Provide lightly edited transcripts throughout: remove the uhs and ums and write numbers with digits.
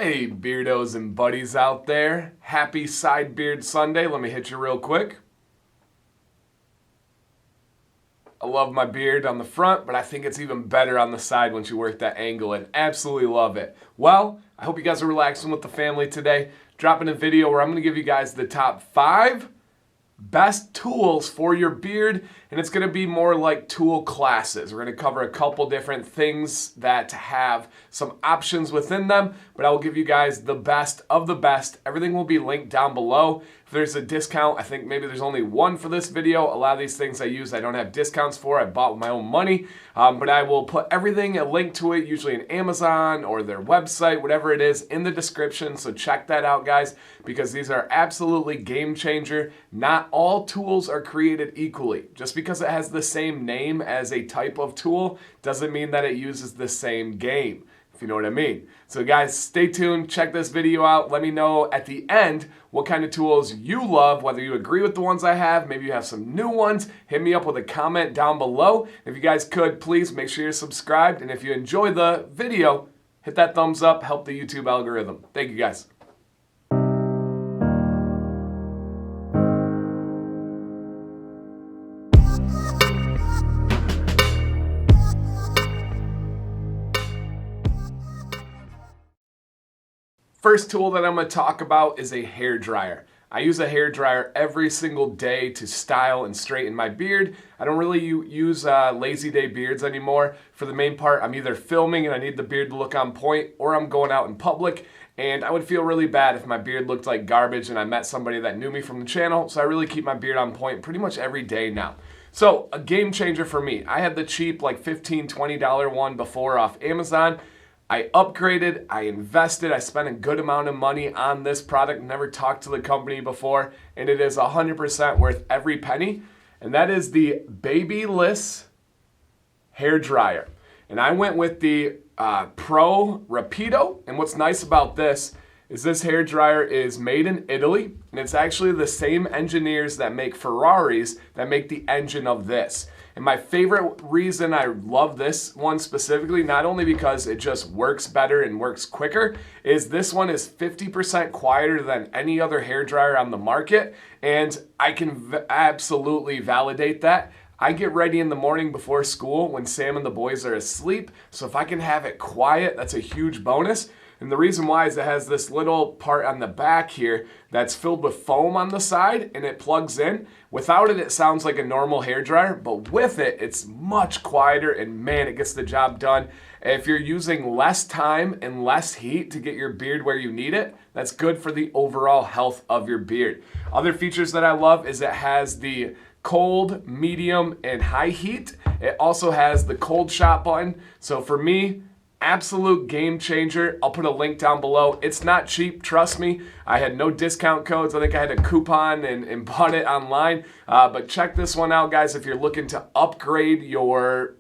Hey beardos and buddies out there, happy Side Beard Sunday. Let me hit you real quick. I love my beard on the front, but I think it's even better on the side once you work that angle and absolutely love it. Well, I hope you guys are relaxing with the family today. Dropping a video where I'm going to give you guys the top 5 best tools for your beard, and it's going to be more like tool classes. We're going to cover a couple different things that have some options within them, but I will give you guys the best of the best. Everything will be linked down below. If there's a discount, I think maybe there's only one for this video. A lot of these things I use, I don't have discounts for. I bought with my own money, but I will put everything, a link to it, usually in Amazon or their website, whatever it is, in the description. So check that out, guys, because these are absolutely game changer. Not all tools are created equally. Just because it has the same name as a type of tool doesn't mean that it uses the same game, if you know what I mean. So guys, stay tuned, check this video out. Let me know at the end what kind of tools you love, whether you agree with the ones I have, maybe you have some new ones. Hit me up with a comment down below. If you guys could, please make sure you're subscribed. And if you enjoy the video, hit that thumbs up, help the YouTube algorithm. Thank you guys. First tool that I'm going to talk about is a hair dryer. I use a hair dryer every single day to style and straighten my beard. I don't really use lazy day beards anymore. For the main part, I'm either filming and I need the beard to look on point, or I'm going out in public and I would feel really bad if my beard looked like garbage and I met somebody that knew me from the channel. So I really keep my beard on point pretty much every day now. So a game changer for me. I had the cheap like $15, $20 one before off Amazon. I upgraded, I invested, I spent a good amount of money on this product, never talked to the company before, and it is 100% worth every penny, and that is the Babyless hair dryer. And I went with the Pro Rapido, and what's nice about this is this hair dryer is made in Italy, and it's actually the same engineers that make Ferraris that make the engine of this. And my favorite reason I love this one specifically, not only because it just works better and works quicker, is this one is 50% quieter than any other hair dryer on the market. And I can absolutely validate that. I get ready in the morning before school when Sam and the boys are asleep. So if I can have it quiet, that's a huge bonus. And the reason why is it has this little part on the back here that's filled with foam on the side and it plugs in. Without it, it sounds like a normal hair dryer, but with it, it's much quieter and man, it gets the job done. If you're using less time and less heat to get your beard where you need it, that's good for the overall health of your beard. Other features that I love is it has the cold, medium, and high heat. It also has the cold shot button. So for me, absolute game changer. I'll put a link down below. It's not cheap, trust me. I had no discount codes. I think I had a coupon and bought it online. But check this one out, guys, if you're looking to upgrade your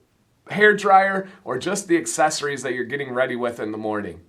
hair dryer or just the accessories that you're getting ready with in the morning.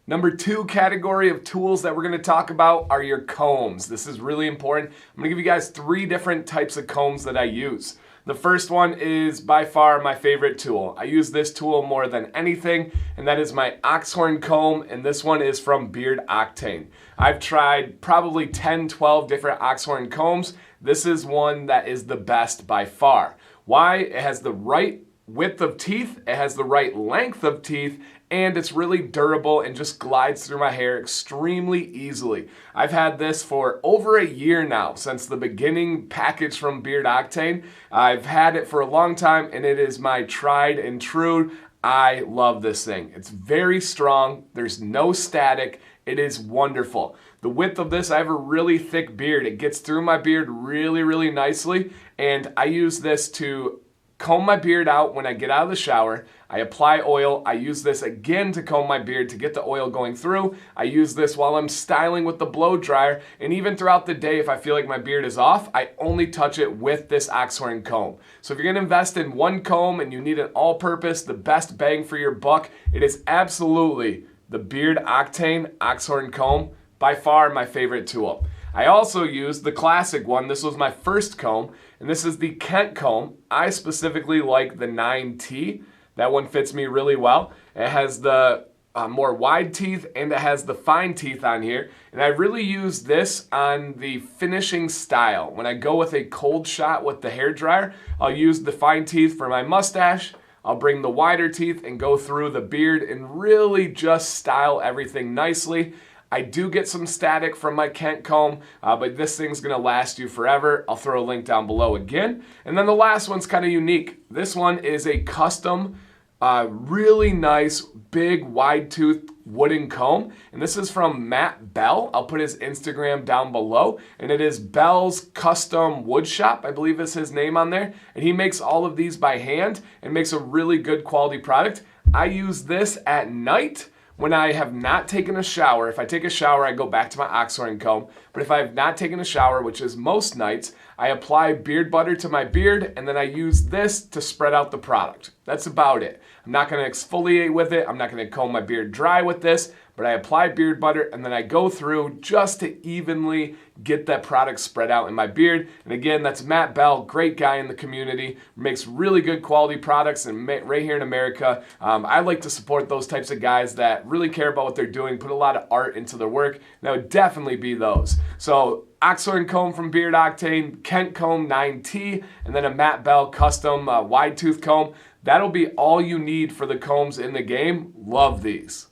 Number 2 category of tools that we're going to talk about are your combs. This is really important. I'm going to give you guys 3 different types of combs that I use. The first one is by far my favorite tool. I use this tool more than anything, and that is my oxhorn comb, and this one is from Beard Octane. I've tried probably 10, 12 different oxhorn combs. This is one that is the best by far. Why? It has the right width of teeth, it has the right length of teeth, and it's really durable and just glides through my hair extremely easily. I've had this for over a year now, since the beginning package from Beard Octane. I've had it for a long time and it is my tried and true. I love this thing. It's very strong. There's no static. It is wonderful. The width of this, I have a really thick beard. It gets through my beard really, really nicely, and I use this to comb my beard out when I get out of the shower. I apply oil. I use this again to comb my beard to get the oil going through. I use this while I'm styling with the blow dryer, and even throughout the day if I feel like my beard is off, I only touch it with this oxhorn comb. So if you're going to invest in one comb and you need an all-purpose, the best bang for your buck, it is absolutely the Beard Octane oxhorn comb. By far my favorite tool. I also use the classic one. This was my first comb, and this is the Kent comb. I specifically like the 9T. That one fits me really well. It has the more wide teeth, and it has the fine teeth on here. And I really use this on the finishing style. When I go with a cold shot with the hairdryer, I'll use the fine teeth for my mustache. I'll bring the wider teeth and go through the beard and really just style everything nicely. I do get some static from my Kent comb, but this thing's gonna last you forever. I'll throw a link down below again. And then the last one's kind of unique. This one is a custom, really nice, big, wide-toothed wooden comb. And this is from Matt Bell. I'll put his Instagram down below. And it is Bell's Custom Wood Shop, I believe is his name on there. And he makes all of these by hand and makes a really good quality product. I use this at night when I have not taken a shower. If I take a shower, I go back to my oxhorn comb. But if I have not taken a shower, which is most nights, I apply beard butter to my beard, and then I use this to spread out the product. That's about it. I'm not gonna exfoliate with it. I'm not gonna comb my beard dry with this, but I apply beard butter, and then I go through just to evenly get that product spread out in my beard. And again, that's Matt Bell, great guy in the community, makes really good quality products, and right here in America, I like to support those types of guys that really care about what they're doing, put a lot of art into their work, and that would definitely be those. So oxhorn comb from Beard Octane, Kent comb 9T, and then a Matt Bell custom wide tooth comb. That'll be all you need for the combs in the game. Love these.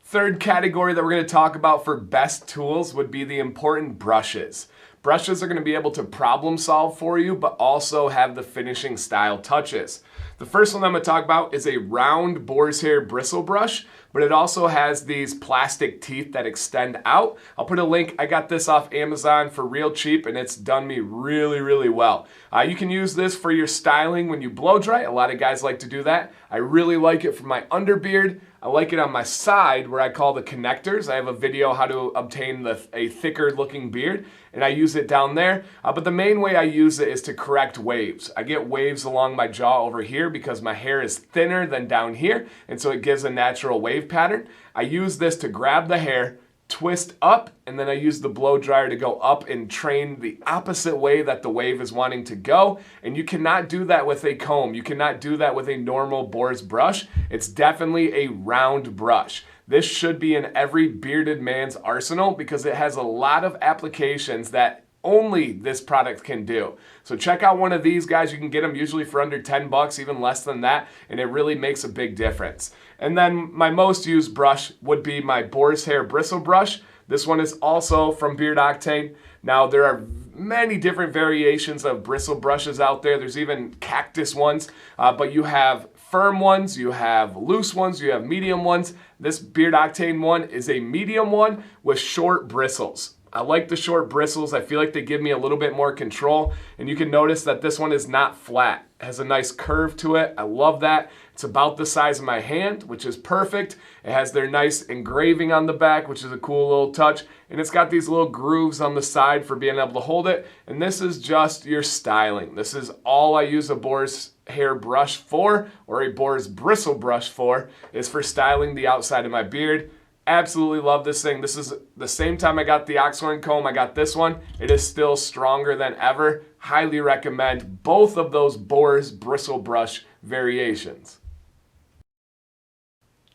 Third category that we're going to talk about for best tools would be the important brushes. Brushes are going to be able to problem solve for you, but also have the finishing style touches. The first one I'm going to talk about is a round boar's hair bristle brush, but it also has these plastic teeth that extend out. I'll put a link. I got this off Amazon for real cheap, and it's done me really, really well. You can use this for your styling when you blow dry. A lot of guys like to do that. I really like it for my underbeard. I like it on my side where I call the connectors. I have a video how to obtain a thicker looking beard, and I use it down there. But the main way I use it is to correct waves. I get waves along my jaw over here because my hair is thinner than down here, and so it gives a natural wave pattern. I use this to grab the hair, twist up, and then I use the blow dryer to go up and train the opposite way that the wave is wanting to go. And you cannot do that with a comb. You cannot do that with a normal boar's brush. It's definitely a round brush. This should be in every bearded man's arsenal because it has a lot of applications that only this product can do. So check out one of these guys. You can get them usually for under 10 bucks, even less than that, and it really makes a big difference. And then my most used brush would be my boar's hair bristle brush. This one is also from Beard Octane. Now there are many different variations of bristle brushes out there. There's even cactus ones, but you have firm ones, you have loose ones, you have medium ones. This Beard Octane one is a medium one with short bristles. I like the short bristles. I feel like they give me a little bit more control. And you can notice that this one is not flat. It has a nice curve to it. I love that. It's about the size of my hand, which is perfect. It has their nice engraving on the back, which is a cool little touch. And it's got these little grooves on the side for being able to hold it. And this is just your styling. This is all I use a boar's hair brush for, or a boar's bristle brush for, is for styling the outside of my beard. Absolutely love this thing. This is the same time I got the oxhorn comb, I got this one. It is still stronger than ever. Highly recommend both of those Boar's bristle brush variations.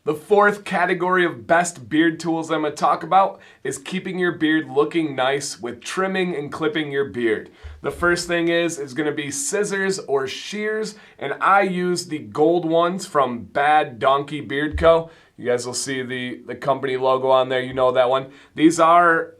The fourth category of best beard tools I'm going to talk about is keeping your beard looking nice with trimming and clipping your beard. The first thing is going to be scissors or shears, and I use the gold ones from Bad Donkey Beard Co. You guys will see the company logo on there. You know that one. These are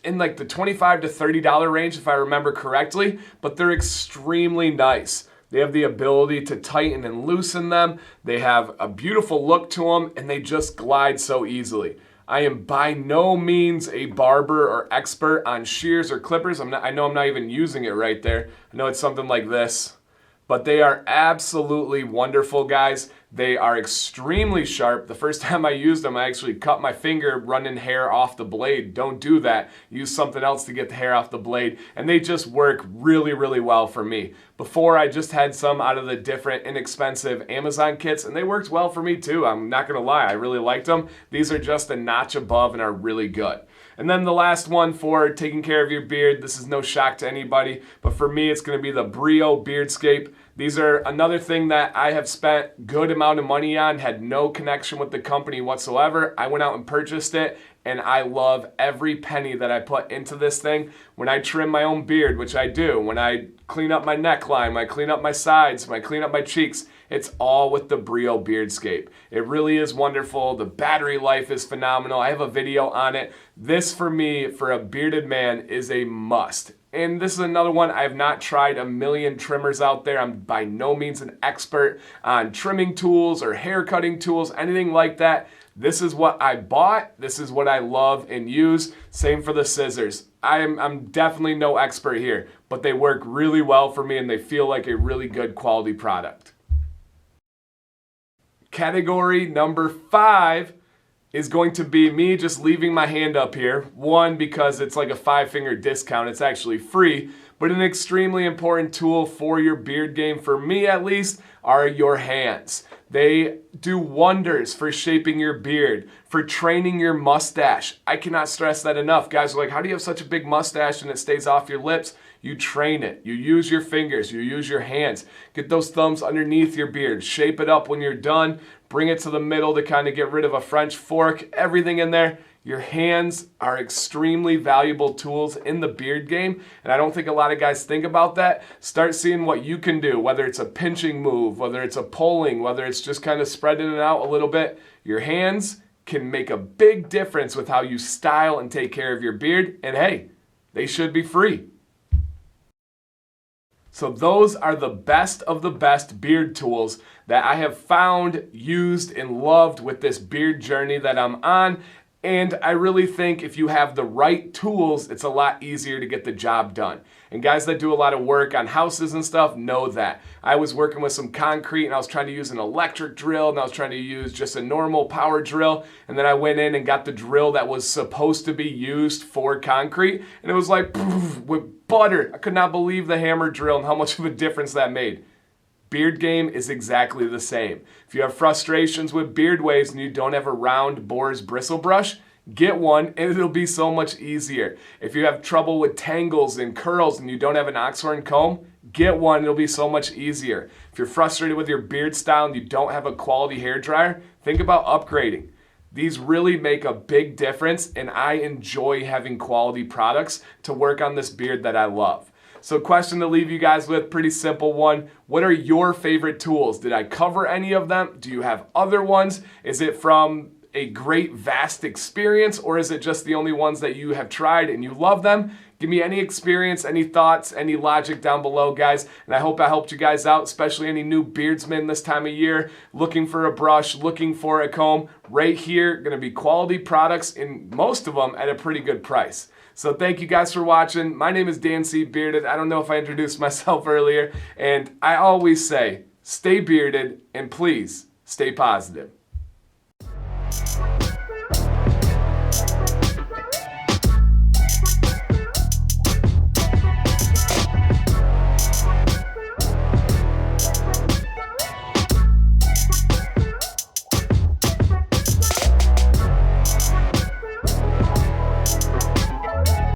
in like the $25 to $30 range if I remember correctly, but they're extremely nice. They have the ability to tighten and loosen them. They have a beautiful look to them, and they just glide so easily. I am by no means a barber or expert on shears or clippers. I know I'm not even using it right there. I know it's something like this. But they are absolutely wonderful, guys. They are extremely sharp. The first time I used them, I actually cut my finger running hair off the blade. Don't do that. Use something else to get the hair off the blade. And they just work really, really well for me. Before, I just had some out of the different inexpensive Amazon kits, and they worked well for me too. I'm not gonna lie, I really liked them. These are just a notch above and are really good. And then the last one for taking care of your beard, this is no shock to anybody, but for me it's going to be the Bristle Beardscape. These are another thing that I have spent good amount of money on, had no connection with the company whatsoever. I went out and purchased it, and I love every penny that I put into this thing. When I trim my own beard, which I do, when I clean up my neckline, when I clean up my sides, when I clean up my cheeks, it's all with the Bristle Beardscape. It really is wonderful. The battery life is phenomenal. I have a video on it. This, for me, for a bearded man, is a must. And this is another one. I have not tried a million trimmers out there. I'm by no means an expert on trimming tools or hair cutting tools, anything like that. This is what I bought. This is what I love and use. Same for the scissors. I'm definitely no expert here, but they work really well for me and they feel like a really good quality product. Category number 5 is going to be me just leaving my hand up here. One, because it's like a 5-finger discount. It's actually free, but an extremely important tool for your beard game, for me at least, are your hands. They do wonders for shaping your beard, for training your mustache. I cannot stress that enough. Guys are like, how do you have such a big mustache and it stays off your lips? You train it. You use your fingers. You use your hands. Get those thumbs underneath your beard. Shape it up when you're done. Bring it to the middle to kind of get rid of a French fork. Everything in there. Your hands are extremely valuable tools in the beard game, and I don't think a lot of guys think about that. Start seeing what you can do, whether it's a pinching move, whether it's a pulling, whether it's just kind of spreading it out a little bit. Your hands can make a big difference with how you style and take care of your beard, and hey, they should be free. So those are the best of the best beard tools that I have found, used, and loved with this beard journey that I'm on. And I really think if you have the right tools, it's a lot easier to get the job done. And guys that do a lot of work on houses and stuff know that. I was working with some concrete and I was trying to use an electric drill and I was trying to use just a normal power drill. And then I went in and got the drill that was supposed to be used for concrete. And it was like poof, with butter. I could not believe the hammer drill and how much of a difference that made. Beard game is exactly the same. If you have frustrations with beard waves and you don't have a round Boar's bristle brush, get one and it'll be so much easier. If you have trouble with tangles and curls and you don't have an oxhorn comb, get one, it'll be so much easier. If you're frustrated with your beard style and you don't have a quality hair dryer, think about upgrading. These really make a big difference and I enjoy having quality products to work on this beard that I love. So question to leave you guys with, pretty simple one. What are your favorite tools? Did I cover any of them? Do you have other ones? Is it from a great vast experience or is it just the only ones that you have tried and you love them? Give me any experience, any thoughts, any logic down below, guys. And I hope I helped you guys out, especially any new beardsmen this time of year, looking for a brush, looking for a comb. Right here, gonna be quality products and most of them at a pretty good price. So thank you guys for watching. My name is DanCBearded. I don't know if I introduced myself earlier. And I always say, stay bearded and please stay positive.